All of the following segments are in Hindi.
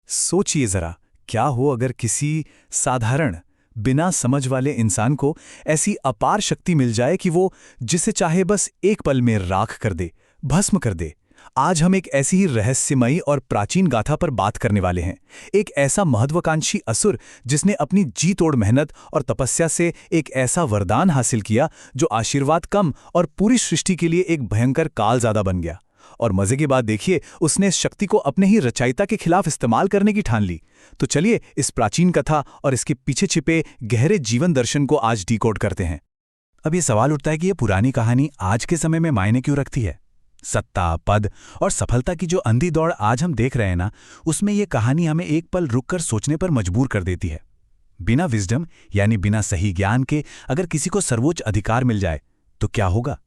सोचिए जरा, क्या हो अगर किसी साधारण बिना समझ वाले इंसान को ऐसी अपार शक्ति मिल जाए कि वो जिसे चाहे बस एक पल में राख कर दे, भस्म कर दे। आज हम एक ऐसी ही रहस्यमयी और प्राचीन गाथा पर बात करने वाले हैं। एक ऐसा महत्वाकांक्षी असुर जिसने अपनी जी तोड़ मेहनत और तपस्या से एक ऐसा वरदान हासिल किया जो आशीर्वाद कम और पूरी सृष्टि के लिए एक भयंकर कालज़ादा बन गया। और मजे की बात देखिए, उसने इस शक्ति को अपने ही रचयिता के खिलाफ इस्तेमाल करने की ठान ली। तो चलिए इस प्राचीन कथा और इसके पीछे छिपे गहरे जीवन दर्शन को आज डिकोड करते हैं। अब ये सवाल उठता है कि ये पुरानी कहानी आज के समय में मायने क्यों रखती है। सत्ता, पद और सफलता की जो अंधी दौड़ आज हम देख रहे हैं ना, उसमें ये कहानी हमें एक पल रुककर सोचने पर मजबूर कर देती है। बिना विजडम यानी बिना सही ज्ञान के अगर किसी को सर्वोच्च अधिकार मिल जाए तो क्या होगा।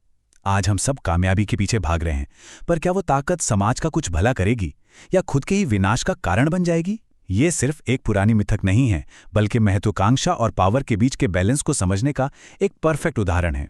आज हम सब कामयाबी के पीछे भाग रहे हैं, पर क्या वो ताकत समाज का कुछ भला करेगी या खुद के ही विनाश का कारण बन जाएगी। ये सिर्फ एक पुरानी मिथक नहीं है, बल्कि महत्वाकांक्षा और पावर के बीच के बैलेंस को समझने का एक परफेक्ट उदाहरण है।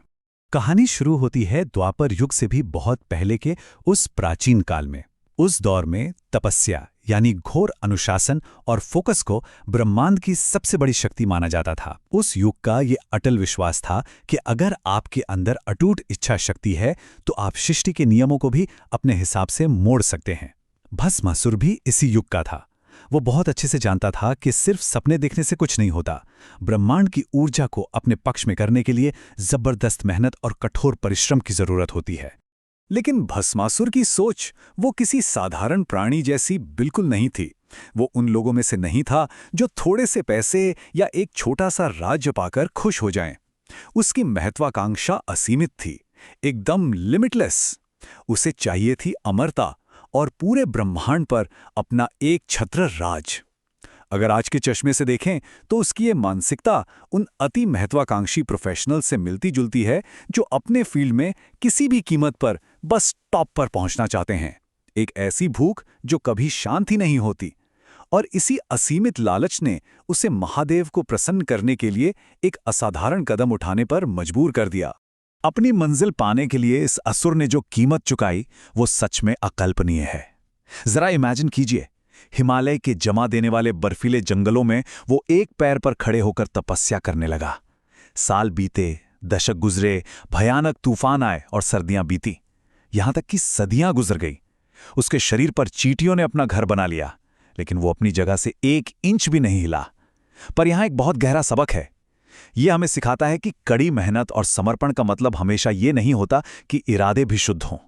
कहानी शुरू होती है द्वापर युग से भी बहुत पहले के उस प्राचीन काल में। उस दौर में तपस्या यानी घोर अनुशासन और फोकस को ब्रह्मांड की सबसे बड़ी शक्ति माना जाता था। उस युग का ये अटल विश्वास था कि अगर आपके अंदर अटूट इच्छा शक्ति है तो आप सृष्टि के नियमों को भी अपने हिसाब से मोड़ सकते हैं। भस्मासुर भी इसी युग का था। वो बहुत अच्छे से जानता था कि सिर्फ सपने देखने से कुछ नहीं होता। ब्रह्मांड की ऊर्जा को अपने पक्ष में करने के लिए जबरदस्त मेहनत और कठोर परिश्रम की जरूरत होती है। लेकिन भस्मासुर की सोच वो किसी साधारण प्राणी जैसी बिल्कुल नहीं थी। वो उन लोगों में से नहीं था जो थोड़े से पैसे या एक छोटा सा राज्य पाकर खुश हो जाएं। उसकी महत्वाकांक्षा असीमित थी, एकदम लिमिटलेस। उसे चाहिए थी अमरता और पूरे ब्रह्मांड पर अपना एक छत्र राज। अगर आज के चश्मे से देखें तो उसकी ये मानसिकता उन अति महत्वाकांक्षी प्रोफेशनल से मिलती जुलती है जो अपने फील्ड में किसी भी कीमत पर बस टॉप पर पहुंचना चाहते हैं। एक ऐसी भूख जो कभी शांत ही नहीं होती। और इसी असीमित लालच ने उसे महादेव को प्रसन्न करने के लिए एक असाधारण कदम उठाने पर मजबूर कर दिया। अपनी मंजिल पाने के लिए इस असुर ने जो कीमत चुकाई वो सच में अकल्पनीय है। जरा इमेजिन कीजिए, हिमालय के जमा देने वाले बर्फीले जंगलों में वो एक पैर पर खड़े होकर तपस्या करने लगा। साल बीते, दशक गुजरे, भयानक तूफान आए और सर्दियां बीती, यहां तक कि सदियां गुजर गई। उसके शरीर पर चींटियों ने अपना घर बना लिया, लेकिन वो अपनी जगह से 1 इंच भी नहीं हिला। पर यहां एक बहुत गहरा सबक है। यह हमें सिखाता है कि कड़ी मेहनत और समर्पण का मतलब हमेशा ये नहीं होता कि इरादे भी शुद्ध हों।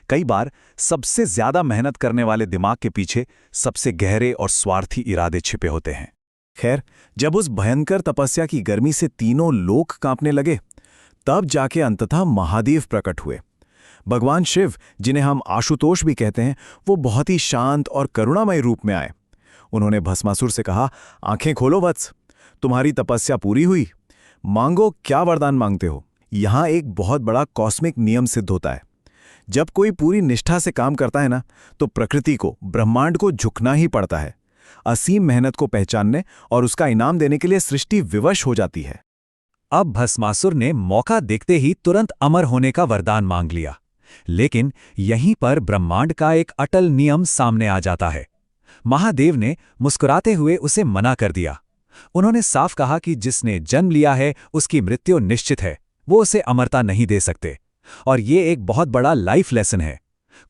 कई बार सबसे ज्यादा मेहनत करने वाले दिमाग के पीछे सबसे गहरे और स्वार्थी इरादे छिपे होते हैं। खैर, जब उस भयंकर तपस्या की गर्मी से तीनों लोक कांपने लगे, तब जाके अंततः महादेव प्रकट हुए। भगवान शिव, जिन्हें हम आशुतोष भी कहते हैं, वो बहुत ही शांत और करुणामय रूप में आए। उन्होंने भस्मासुर से कहा, आंखें खोलो वत्स, तुम्हारी तपस्या पूरी हुई, मांगो क्या वरदान मांगते हो। यहां एक बहुत बड़ा कॉस्मिक नियम सिद्ध होता है। जब कोई पूरी निष्ठा से काम करता है ना, तो प्रकृति को, ब्रह्मांड को झुकना ही पड़ता है। असीम मेहनत को पहचानने और उसका इनाम देने के लिए सृष्टि विवश हो जाती है। अब भस्मासुर ने मौका देखते ही तुरंत अमर होने का वरदान मांग लिया। लेकिन यहीं पर ब्रह्मांड का एक अटल नियम सामने आ जाता है। महादेव ने मुस्कुराते हुए उसे मना कर दिया। उन्होंने साफ कहा कि जिसने जन्म लिया है उसकी मृत्यु निश्चित है, वो उसे अमरता नहीं दे सकते। और ये एक बहुत बड़ा लाइफ लेसन है।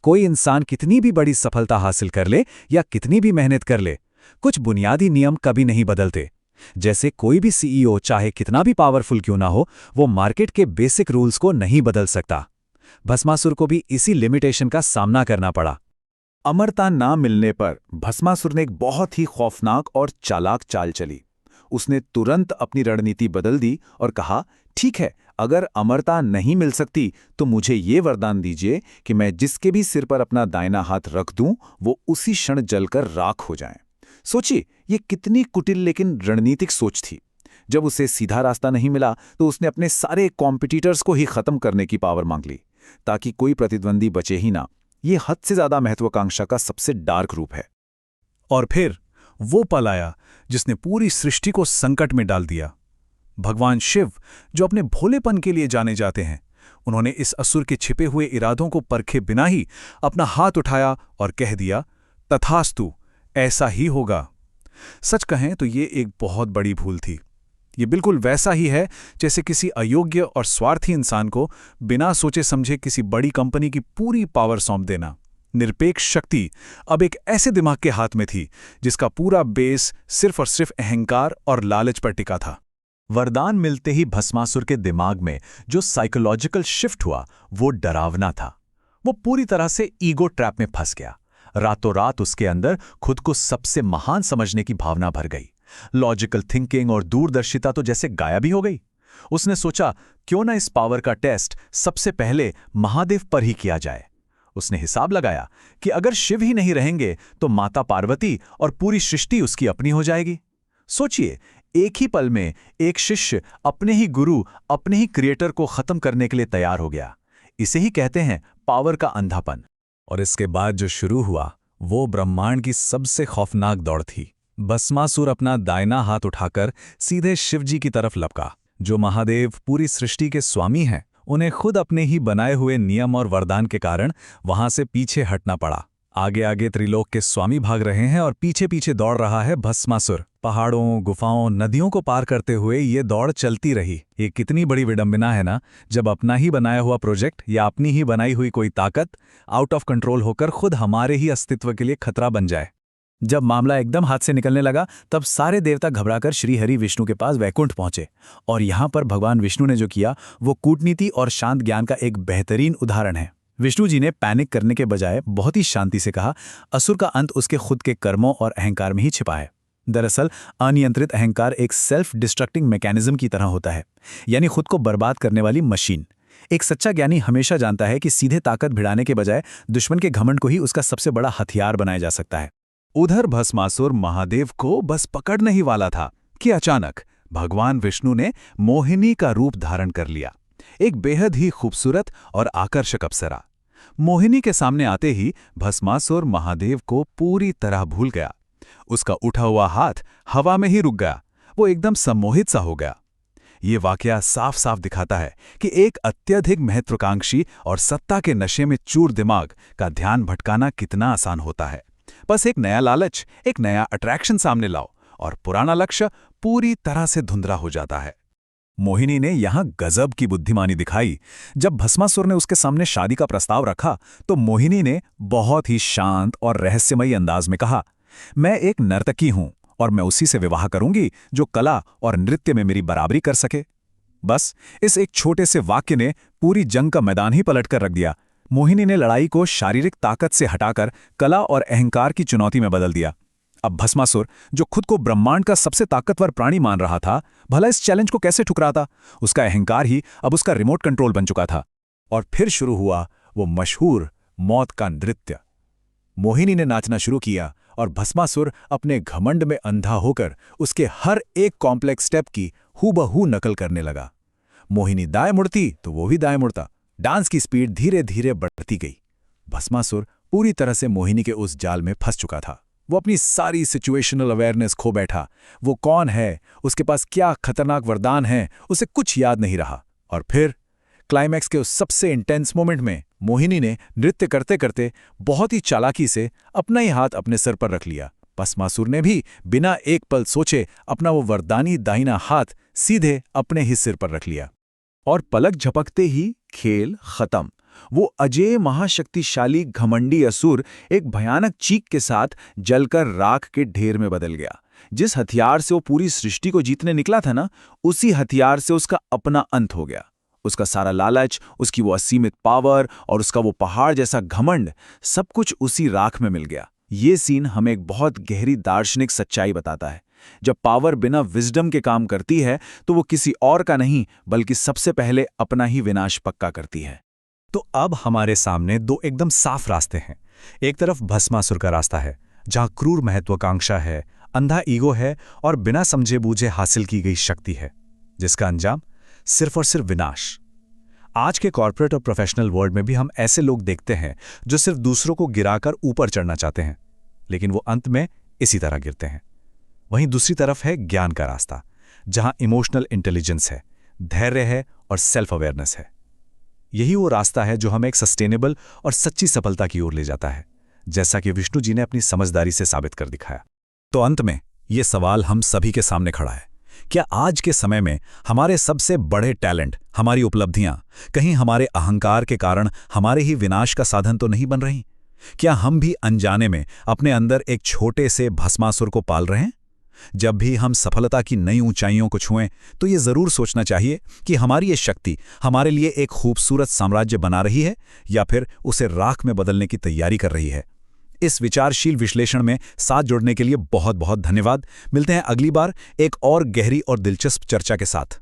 कोई इंसान कितनी भी बड़ी सफलता हासिल कर ले या कितनी भी मेहनत कर ले, कुछ बुनियादी नियम कभी नहीं बदलते। जैसे कोई भी सीईओ चाहे कितना भी पावरफुल क्यों ना हो, वो मार्केट के बेसिक रूल्स को नहीं बदल सकता। भस्मासुर को भी इसी लिमिटेशन का सामना करना पड़ा। अमरता ना मिलने पर भस्मासुर ने एक बहुत ही खौफनाक और चालाक चाल चली। उसने तुरंत अपनी रणनीति बदल दी और कहा, ठीक है, अगर अमरता नहीं मिल सकती तो मुझे ये वरदान दीजिए कि मैं जिसके भी सिर पर अपना दाहिना हाथ रख दूं वो उसी क्षण जलकर राख हो जाएं। सोचिए, ये कितनी कुटिल लेकिन रणनीतिक सोच थी। जब उसे सीधा रास्ता नहीं मिला तो उसने अपने सारे कॉम्पिटिटर्स को ही खत्म करने की पावर मांग ली, ताकि कोई प्रतिद्वंदी बचे ही ना। ये हद से ज्यादा महत्वाकांक्षा का सबसे डार्क रूप है। और फिर वो पल आया जिसने पूरी सृष्टि को संकट में डाल दिया। भगवान शिव, जो अपने भोलेपन के लिए जाने जाते हैं, उन्होंने इस असुर के छिपे हुए इरादों को परखे बिना ही अपना हाथ उठाया और कह दिया, तथास्तु, ऐसा ही होगा। सच कहें तो ये एक बहुत बड़ी भूल थी। ये बिल्कुल वैसा ही है जैसे किसी अयोग्य और स्वार्थी इंसान को बिना सोचे समझे किसी बड़ी कंपनी की पूरी पावर सौंप देना। निरपेक्ष शक्ति अब एक ऐसे दिमाग के हाथ में थी जिसका पूरा बेस सिर्फ और सिर्फ अहंकार और लालच पर टिका था। वरदान मिलते ही भस्मासुर के दिमाग में जो साइकोलॉजिकल शिफ्ट हुआ वो डरावना था। वो पूरी तरह से ईगो ट्रैप में फंस गया। रातों रात उसके अंदर खुद को सबसे महान समझने की भावना भर गई। लॉजिकल थिंकिंग और दूरदर्शिता तो जैसे गायब ही हो गई। उसने सोचा, क्यों ना इस पावर का टेस्ट सबसे पहले महादेव पर ही किया जाए। उसने हिसाब लगाया कि अगर शिव ही नहीं रहेंगे तो माता पार्वती और पूरी सृष्टि उसकी अपनी हो जाएगी। सोचिए, एक ही पल में एक शिष्य अपने ही गुरु, अपने ही क्रिएटर को खत्म करने के लिए तैयार हो गया। इसे ही कहते हैं पावर का अंधापन। और इसके बाद जो शुरू हुआ वो ब्रह्मांड की सबसे खौफनाक दौड़ थी। भस्मासुर अपना दाहिना हाथ उठाकर सीधे शिवजी की तरफ लपका। जो महादेव पूरी सृष्टि के स्वामी हैं, उन्हें खुद अपने ही बनाए हुए नियम और वरदान के कारण वहां से पीछे हटना पड़ा। आगे आगे त्रिलोक के स्वामी भाग रहे हैं और पीछे पीछे दौड़ रहा है भस्मासुर। पहाड़ों, गुफाओं, नदियों को पार करते हुए ये दौड़ चलती रही। ये कितनी बड़ी विडंबना है ना, जब अपना ही बनाया हुआ प्रोजेक्ट या अपनी ही बनाई हुई कोई ताकत आउट ऑफ कंट्रोल होकर खुद हमारे ही अस्तित्व के लिए खतरा बन जाए। जब मामला एकदम हाथ से निकलने लगा तब सारे देवता घबराकर श्रीहरि विष्णु के पास वैकुंठ पहुंचे। और यहां पर भगवान विष्णु ने जो किया वो कूटनीति और शांत ज्ञान का एक बेहतरीन उदाहरण है। विष्णु जी ने पैनिक करने के बजाय बहुत ही शांति से कहा, असुर का अंत उसके खुद के कर्मों और अहंकार में ही छिपा है। दरअसल अनियंत्रित अहंकार एक सेल्फ डिस्ट्रक्टिंग मैकेनिज्म की तरह होता है, यानी खुद को बर्बाद करने वाली मशीन। एक सच्चा ज्ञानी हमेशा जानता है कि सीधे ताकत भिड़ाने के बजाय दुश्मन के घमंड को ही उसका सबसे बड़ा हथियार बनाया जा सकता है। उधर भस्मासुर महादेव को बस पकड़ने ही वाला था कि अचानक भगवान विष्णु ने मोहिनी का रूप धारण कर लिया। एक बेहद ही खूबसूरत और आकर्षक अप्सरा। मोहिनी के सामने आते ही भस्मासुर महादेव को पूरी तरह भूल गया। उसका उठा हुआ हाथ हवा में ही रुक गया। वो एकदम सम्मोहित सा हो गया। ये वाकया साफ साफ दिखाता है कि एक अत्यधिक महत्वाकांक्षी और सत्ता के नशे में चूर दिमाग का ध्यान भटकाना कितना आसान होता है। बस एक नया लालच, एक नया अट्रैक्शन सामने लाओ और पुराना लक्ष्य पूरी तरह से धुंधला हो जाता है। मोहिनी ने यहां गजब की बुद्धिमानी दिखाई। जब भस्मासुर ने उसके सामने शादी का प्रस्ताव रखा तो मोहिनी ने बहुत ही शांत और रहस्यमयी अंदाज में कहा, मैं एक नर्तकी हूं और मैं उसी से विवाह करूंगी जो कला और नृत्य में मेरी बराबरी कर सके। बस इस एक छोटे से वाक्य ने पूरी जंग का मैदान ही पलट कर रख दिया। मोहिनी ने लड़ाई को शारीरिक ताकत से हटाकर कला और अहंकार की चुनौती में बदल दिया। अब भस्मासुर, जो खुद को ब्रह्मांड का सबसे ताकतवर प्राणी मान रहा था, भला इस चैलेंज को कैसे ठुकराता? उसका अहंकार ही अब उसका रिमोट कंट्रोल बन चुका था। और फिर शुरू हुआ वो मशहूर मौत का नृत्य। मोहिनी ने नाचना शुरू किया और भस्मासुर अपने घमंड में अंधा होकर उसके हर एक कॉम्प्लेक्स स्टेप की हूबहू नकल करने लगा। मोहिनी दाएं मुड़ती तो वो भी दाएं मुड़ता। डांस की स्पीड धीरे धीरे बढ़ती गई। भस्मासुर पूरी तरह से मोहिनी के उस जाल में फंस चुका था। वो अपनी सारी सिचुएशनल अवेयरनेस खो बैठा। वो कौन है, उसके पास क्या खतरनाक वरदान है, उसे कुछ याद नहीं रहा। और फिर क्लाइमैक्स के उस सबसे इंटेंस मोमेंट में मोहिनी ने नृत्य करते करते बहुत ही चालाकी से अपना ही हाथ अपने सर पर रख लिया। भस्मासुर ने भी बिना एक पल सोचे अपना वो वरदानी दाहिना हाथ सीधे अपने ही सिर पर रख लिया। और पलक झपकते ही खेल खत्म। वो अजेय महाशक्तिशाली घमंडी असुर एक भयानक चीख के साथ जलकर राख के ढेर में बदल गया। जिस हथियार से वो पूरी सृष्टि को जीतने निकला था ना, उसी हथियार से उसका अपना अंत हो गया। उसका सारा लालच, उसकी वो असीमित पावर और उसका वो पहाड़ जैसा घमंड, सब कुछ उसी राख में मिल गया। ये सीन हमें एक बहुत गहरी दार्शनिक सच्चाई बताता है। जब पावर बिना विजडम के काम करती है तो वो किसी और का नहीं बल्कि सबसे पहले अपना ही विनाश पक्का करती है। तो अब हमारे सामने दो एकदम साफ रास्ते हैं। एक तरफ भस्मासुर का रास्ता है, जहां क्रूर महत्वाकांक्षा है, अंधा ईगो है और बिना समझे बूझे हासिल की गई शक्ति है, जिसका अंजाम सिर्फ और सिर्फ विनाश। आज के कॉर्पोरेट और प्रोफेशनल वर्ल्ड में भी हम ऐसे लोग देखते हैं जो सिर्फ दूसरों को गिराकर ऊपर चढ़ना चाहते हैं, लेकिन वो अंत में इसी तरह गिरते हैं। वहीं दूसरी तरफ है ज्ञान का रास्ता, जहां इमोशनल इंटेलिजेंस है, धैर्य है और सेल्फ अवेयरनेस है। यही वो रास्ता है जो हमें एक सस्टेनेबल और सच्ची सफलता की ओर ले जाता है, जैसा कि विष्णु जी ने अपनी समझदारी से साबित कर दिखाया। तो अंत में ये सवाल हम सभी के सामने खड़ा है, क्या आज के समय में हमारे सबसे बड़े टैलेंट, हमारी उपलब्धियां कहीं हमारे अहंकार के कारण हमारे ही विनाश का साधन तो नहीं बन रही? क्या हम भी अनजाने में अपने अंदर एक छोटे से भस्मासुर को पाल रहे हैं? जब भी हम सफलता की नई ऊंचाइयों को छुएं तो ये जरूर सोचना चाहिए कि हमारी ये शक्ति हमारे लिए एक खूबसूरत साम्राज्य बना रही है या फिर उसे राख में बदलने की तैयारी कर रही है। इस विचारशील विश्लेषण में साथ जुड़ने के लिए बहुत बहुत धन्यवाद। मिलते हैं अगली बार एक और गहरी और दिलचस्प चर्चा के साथ।